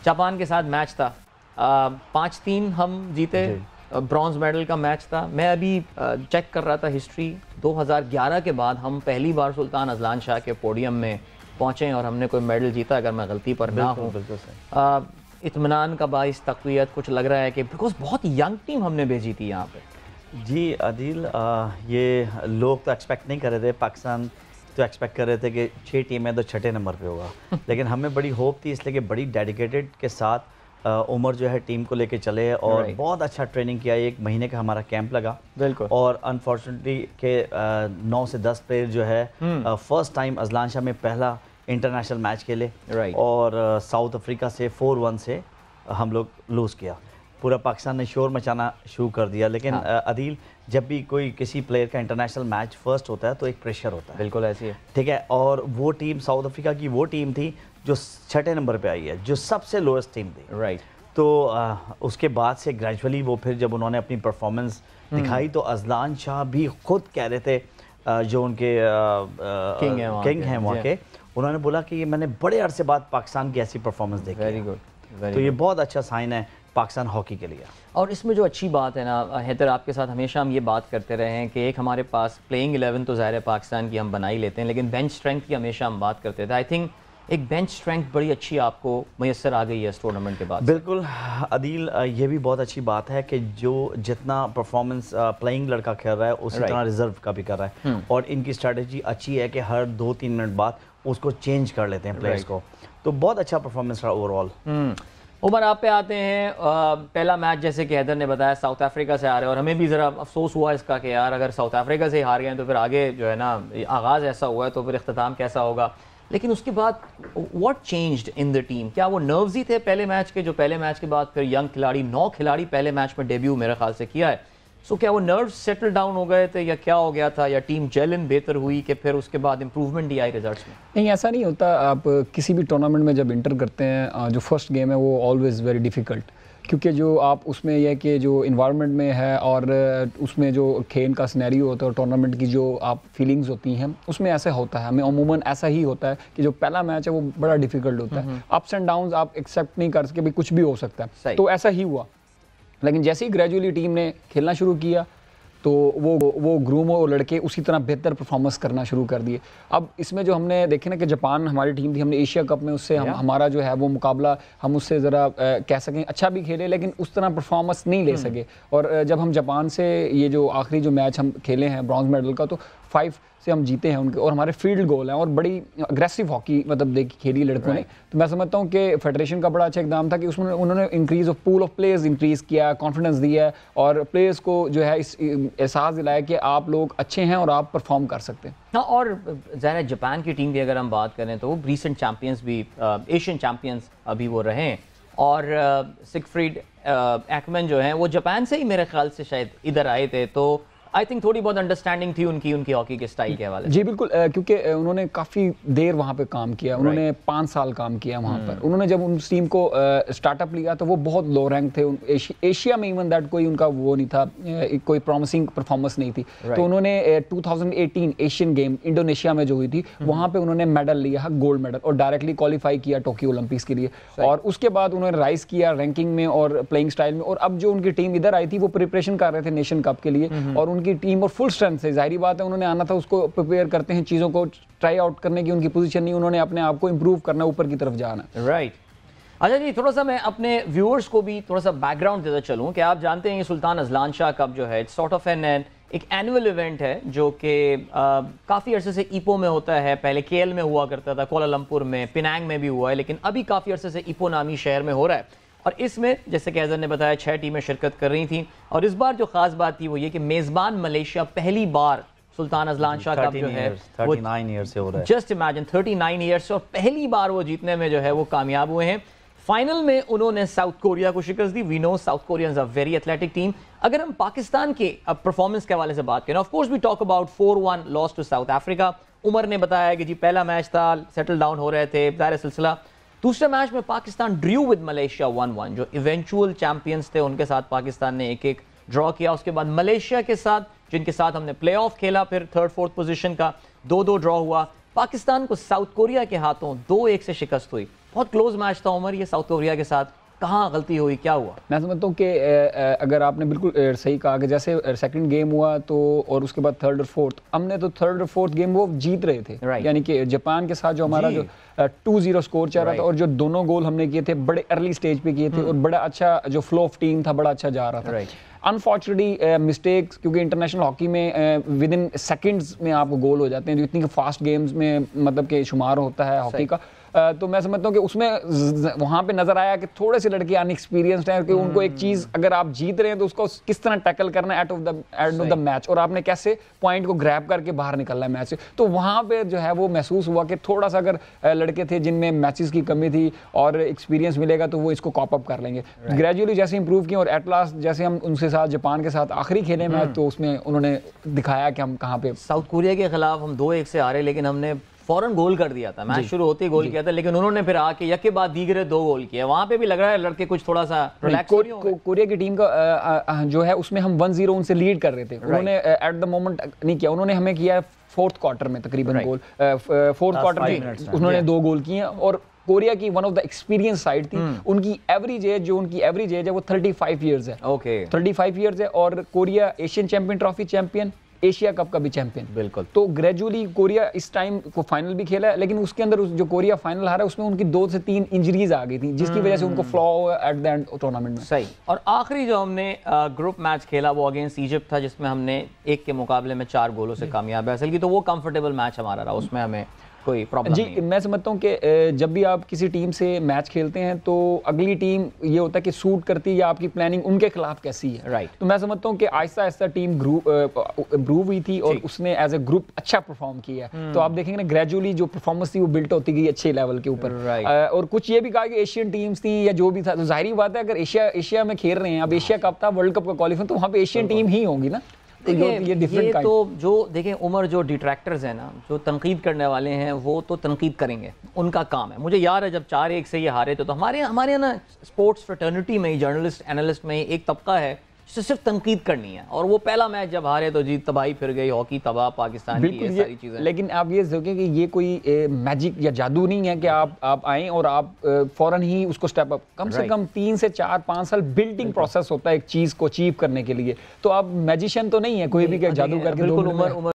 Japan के साथ match था, 5-3 हम जीते, ब्रॉन्ज मेडल का मैच था। मैं अभी चेक कर रहा था हिस्ट्री, 2011 के बाद हम पहली बार सुल्तान अजलान शाह के पोडियम में पहुँचे और हमने कोई मेडल जीता, अगर मैं गलती पर ना हूँ। इत्मीनान का बाइस तक़वियत कुछ लग रहा है कि बिकॉज बहुत यंग टीम हमने भेजी थी यहाँ पे। जी आदिल, ये लोग तो एक्सपेक्ट नहीं कर रहे थे, पाकिस्तान तो एक्सपेक्ट कर रहे थे कि 6 टीमें तो छठे नंबर पे होगा लेकिन हमें बड़ी होप थी, इसलिए कि बड़ी डेडिकेटेड के साथ उमर जो है टीम को लेके चले और बहुत अच्छा ट्रेनिंग किया। 1 महीने का हमारा कैंप लगा बिल्कुल, और अनफॉर्चुनेटली के 9 से 10 प्लेयर जो है फर्स्ट टाइम अजलान शाह में पहला इंटरनेशनल मैच खेले और साउथ अफ्रीका से 4-1 से हम लोग लूज़ किया। पूरा पाकिस्तान ने शोर मचाना शुरू कर दिया। लेकिन अदील, जब भी कोई किसी प्लेयर का इंटरनेशनल मैच फर्स्ट होता है तो एक प्रेशर होता है। बिल्कुल ऐसी है, ठीक है। और वो टीम साउथ अफ्रीका की वो टीम थी जो छठे नंबर पे आई है, जो सबसे लोएस्ट टीम थी। राइट। तो उसके बाद से ग्रेजुअली वो फिर जब उन्होंने अपनी परफॉर्मेंस दिखाई तो अजलान शाह भी खुद कह रहे थे, जो उनके किंग हैं वहाँ के, उन्होंने बोला कि ये मैंने बड़े अरसे बाद पाकिस्तान की ऐसी परफॉर्मेंस देखी। Very good. तो ये बहुत अच्छा साइन है पाकिस्तान हॉकी के लिए। और इसमें जो अच्छी बात है ना हैदर, आपके साथ हमेशा हम ये बात करते रहे हैं कि एक हमारे पास प्लेइंग 11 तो ज़ाहिर है पाकिस्तान की हम बना ही लेते हैं, लेकिन बेंच स्ट्रेंथ की हमेशा हम बात करते थे। आई थिंक एक बेंच स्ट्रेंथ बड़ी अच्छी आपको मैसर आ गई है इस टूर्नामेंट के बाद। बिल्कुल अदील, ये भी बहुत अच्छी बात है कि जो जितना परफॉर्मेंस प्लेइंग लड़का खेल रहा है उसी तरह रिजर्व का भी कर रहा है और इनकी स्ट्रेटजी अच्छी है कि हर 2-3 मिनट बाद उसको चेंज कर लेते हैं प्लेयर्स को। तो बहुत अच्छा परफॉर्मेंस रहा ओवरऑल। उमर, आप पे आते हैं। पहला मैच जैसे कि हैदर ने बताया साउथ अफ्रीका से आ रहे हैं और हमें भी ज़रा अफसोस हुआ इसका कि यार अगर साउथ अफ्रीका से हार गए तो फिर आगे जो है ना आगाज़ ऐसा हुआ है तो फिर इख्तिताम कैसा होगा। लेकिन उसके बाद what changed in the team? क्या वो नर्व्स ही थे पहले मैच के, जो पहले मैच के बाद फिर यंग खिलाड़ी 9 खिलाड़ी पहले मैच में डेब्यू मेरे ख्याल से किया है, सो क्या वो नर्व्स सेटल डाउन हो गए थे या क्या हो गया था, या टीम जेलन बेहतर हुई कि फिर उसके बाद इंप्रूवमेंट ही आई रिजल्ट्स में? नहीं, ऐसा नहीं होता। आप किसी भी टूर्नामेंट में जब इंटर करते हैं, जो फर्स्ट गेम है वो ऑलवेज़ वेरी डिफ़िकल्ट, क्योंकि जो आप उसमें यह कि जो इन्वायरमेंट में है और उसमें जो खेल का सिनेरियो होता है और टूर्नामेंट की जो आप फीलिंग्स होती हैं उसमें ऐसा होता है। हमें अमूमन ऐसा ही होता है कि जो पहला मैच है वो बड़ा डिफ़िकल्ट होता है। अप्स एंड डाउन्स आप एक्सेप्ट नहीं कर सके, भाई कुछ भी हो सकता है, तो ऐसा ही हुआ। लेकिन जैसे ही ग्रेजुअली टीम ने खेलना शुरू किया तो वो ग्रूम और लड़के उसी तरह बेहतर परफॉर्मेंस करना शुरू कर दिए। अब इसमें जो हमने देखे ना कि जापान हमारी टीम थी, हमने एशिया कप में उससे हमारा जो है वो मुकाबला हम उससे ज़रा कह सकें अच्छा भी खेले, लेकिन उस तरह परफॉर्मेंस नहीं ले सके। और जब हम जापान से ये जो आखिरी जो मैच हम खेले हैं ब्रॉन्ज मेडल का, तो 5 से हम जीते हैं उनके, और हमारे फील्ड गोल हैं और बड़ी अग्रेसिव हॉकी मतलब देखी खेली लड़कों ने। तो मैं समझता हूँ कि फेडरेशन का बड़ा अच्छा इकदाम था कि उसमें उन्होंने increase of pool of players increase किया, कॉन्फिडेंस दिया है और प्लेयर्स को जो है इस एहसास दिलाया कि आप लोग अच्छे हैं और आप परफॉर्म कर सकते हैं। हाँ, और ज़ाहिर है जापान की टीम की अगर हम बात करें तो वो रीसेंट चैम्पियंस भी, एशियन चैम्पियंस अभी वो रहे हैं, और सिगफ्रीड एक्मैन जो हैं वो जापान से ही मेरे ख्याल से शायद इधर आए थे। तो आई थिंक थोड़ी बहुत अंडरस्टैंडिंग थी उनकी हॉकी के स्टाइल के हवाले से। जी बिल्कुल, क्योंकि उन्होंने काफ़ी देर वहाँ पे काम किया, उन्होंने 5 साल काम किया वहाँ पर। उन्होंने जब उन टीम को स्टार्टअप लिया तो वो बहुत लो रैंक थे एशिया में, इवन दैट कोई उनका वो नहीं था, कोई प्रॉमिसिंग परफॉर्मेंस नहीं थी। तो उन्होंने 2018 एशियन गेम इंडोनेशिया में जो हुई थी वहाँ पे उन्होंने मेडल लिया, गोल्ड मेडल, और डायरेक्टली क्वालिफाई किया टोक्यो ओलंपिक्स के लिए। और उसके बाद उन्होंने राइज किया रैंकिंग में और प्लेइंग स्टाइल में। और अब जो उनकी टीम इधर आई थी वो प्रिपरेशन कर रहे थे नेशन कप के लिए, और उनकी टीम और फुल स्ट्रेंथ से, जाहिर बात है उन्होंने आना था, उसको प्रिपेयर करते हैं, चीज़ों को ट्राई आउट करने की उनकी पोजीशन नहीं, उन्होंने अपने आप को इंप्रूव करना, ऊपर की तरफ जाना। राइट। अच्छा जी, थोड़ा सा मैं अपने व्यूअर्स को भी थोड़ा सा बैकग्राउंड देता चलूँ कि आप जानते हैं ये सुल्तान अजलान शाह कप जो है इट्स सॉर्ट ऑफ एक एनुअल इवेंट है जो कि काफ़ी अरसे से ईपो में होता है। पहले केएल में हुआ करता था, कोलालमपुर में, पिनांग में भी हुआ है, लेकिन अभी काफ़ी अरसे से ईपो नामी शहर में हो रहा है। और इसमें जैसे कि हैदर ने बताया 6 टीमें शिरकत कर रही थी, और इस बार जो खास बात थी वो ये कि मेज़बान मलेशिया पहली बार सुल्तान अजलान शाह कप जो है 39 ईयर्स से हो रहा है। जस्ट इमेजिन 39 ईयर्स से, और पहली बार वो जीतने में जो है वो कामयाब हुए हैं। फाइनल में उन्होंने साउथ कोरिया को शिकस्त दी। We know South Koreans are very athletic team. अगर हम पाकिस्तान के परफॉर्मेंस के हवाले से बात करें, of course we talk about 4-1 loss to South Africa. Umar ने बताया कि जी पहला मैच था, सेटल डाउन हो रहे थे, ज़ाहिर सिलसिला। दूसरे मैच में पाकिस्तान ड्रू विद मलेशिया 1-1, जो इवेंचुअल चैंपियंस थे उनके साथ पाकिस्तान ने 1-1 ड्रॉ किया। उसके बाद मलेशिया के साथ, जिनके साथ हमने प्ले ऑफ खेला फिर 3rd 4th पोजीशन का, 2-2 ड्रॉ हुआ। पाकिस्तान को साउथ कोरिया के हाथों 2-1 से शिकस्त हुई। बहुत क्लोज मैच था उमर ये साउथ कोरिया के साथ, कहाँ गलती हुई, क्या हुआ? मैं समझता हूँ कि अगर आपने बिल्कुल सही कहा कि जैसे सेकंड गेम हुआ तो और उसके बाद थर्ड और फोर्थ, हमने तो थर्ड और फोर्थ गेम वो जीत रहे थे, यानी कि जापान के साथ जो हमारा जो 2-0 स्कोर चल रहा था और जो दोनों गोल हमने किए थे बड़े अर्ली स्टेज पे किए थे और बड़ा अच्छा जो फ्लो ऑफ टीम था बड़ा अच्छा जा रहा था। अनफॉर्चुनेटली मिस्टेक्स, क्योंकि इंटरनेशनल हॉकी में विद इन सेकेंड्स में आपको गोल हो जाते हैं, जो इतनी फास्ट गेम्स में मतलब के शुमार होता है हॉकी का। तो मैं समझता हूँ कि उसमें वहाँ पे नजर आया कि थोड़े से लड़के अनएक्सपीरियंस्ड हैं कि उनको एक चीज़ अगर आप जीत रहे हैं तो उसको किस तरह टैकल करना है एंड ऑफ द मैच, और आपने कैसे पॉइंट को ग्रैब करके बाहर निकलना है मैच से। तो वहाँ पे जो है वो महसूस हुआ कि थोड़ा सा अगर लड़के थे जिनमें मैचेस की कमी थी और एक्सपीरियंस मिलेगा तो वो इसको कॉप अप कर लेंगे। ग्रेजुअली जैसे इंप्रूव किए और एट लास्ट जैसे हम उनके साथ जापान के साथ आखिरी खेले मैच तो उसमें उन्होंने दिखाया कि हम कहाँ पे। साउथ कोरिया के खिलाफ हम 2-1 से हारे, लेकिन हमने फौरन गोल कर दिया था, मैच शुरू होते ही गोल किया था, लेकिन उन्होंने फिर आके यके बाद दीगरे 2 गोल किए। वहां पे भी लग रहा है लड़के कुछ थोड़ा सा रिलैक्स कोरिया की टीम का जो है उसमें हम 1-0 उनसे लीड कर रहे थे, उन्होंने एट द मोमेंट नहीं किया, उन्होंने हमें किया फोर्थ क्वार्टर में तकरीबन गोल, फोर्थ क्वार्टर में उन्होंने 2 गोल किए। और कोरिया की one of the experience side थी, उनकी एवरेज एज है वो 35 ईयर्स है। 35 ईयर्स है और Korea Asian champion trophy champion, Asia cup का भी चैंपियन। बिल्कुल। तो ग्रेजुअली कोरिया इस टाइम को फाइनल भी खेला है, लेकिन उसके अंदर जो कोरिया फाइनल हारा उसमें उनकी 2 से 3 इंजरीज आ गई थी, जिसकी वजह से उनको फ्लॉ हुआ एट द एंड टूर्नामेंट में। सही। और आखिरी जो हमने ग्रुप मैच खेला वो अगेंस्ट इजिप्ट था, जिसमें हमने 1 के मुकाबले में 4 गोलों से कामयाब हासिल की, तो वो कंफर्टेबल मैच हमारा रहा, उसमें हमें कोई प्रॉब्लम नहीं है। मैं समझता हूँ कि जब भी आप किसी टीम से मैच खेलते हैं तो अगली टीम ये होता है कि सूट करती है या आपकी प्लानिंग उनके खिलाफ कैसी है। तो मैं समझता हूँ कि आहिस्ता आहिस्ता टीम इम्प्रूव हुई थी और उसने एज ए ग्रुप अच्छा परफॉर्म किया है। तो आप देखेंगे ना ग्रेजुअली जो परफॉर्मेंस थी वो बिल्ट होती गई अच्छे लेवल के ऊपर। और कुछ ये भी कहा कि एशियन टीम्स थी या जो भी था, तो जाहिर बात है अगर एशिया में खेल रहे हैं, अब एशिया कप था, वर्ल्ड कप का क्वालिफाई, तो वहाँ पे एशियन टीम ही होंगी ना। तो ये तो जो देखें उमर, जो डिट्रैक्टर्स हैं ना, जो तनकीद करने वाले हैं, वो तो तनकीद करेंगे, उनका काम है। मुझे याद है जब 4-1 से ये हारे थे तो हमारे ना स्पोर्ट्स फ्रेटर्निटी में ही, जर्नलिस्ट एनालिस्ट में ही एक तबका है जिसे सिर्फ तनकीद करनी है, और वो पहला मैच जब हारे तो जी तबाही फिर गई, हॉकी तबाह, पाकिस्तान की ये सारी चीज़ें। लेकिन आप ये सोचें कि ये कोई मैजिक या जादू नहीं है कि आप आएँ और आप फौरन ही उसको स्टेप अप, कम से कम 3 से 4-5 साल बिल्डिंग प्रोसेस होता है एक चीज़ को अचीव करने के लिए। तो आप मैजिशियन तो नहीं है कोई भी जादू करके। बिल्कुल उमर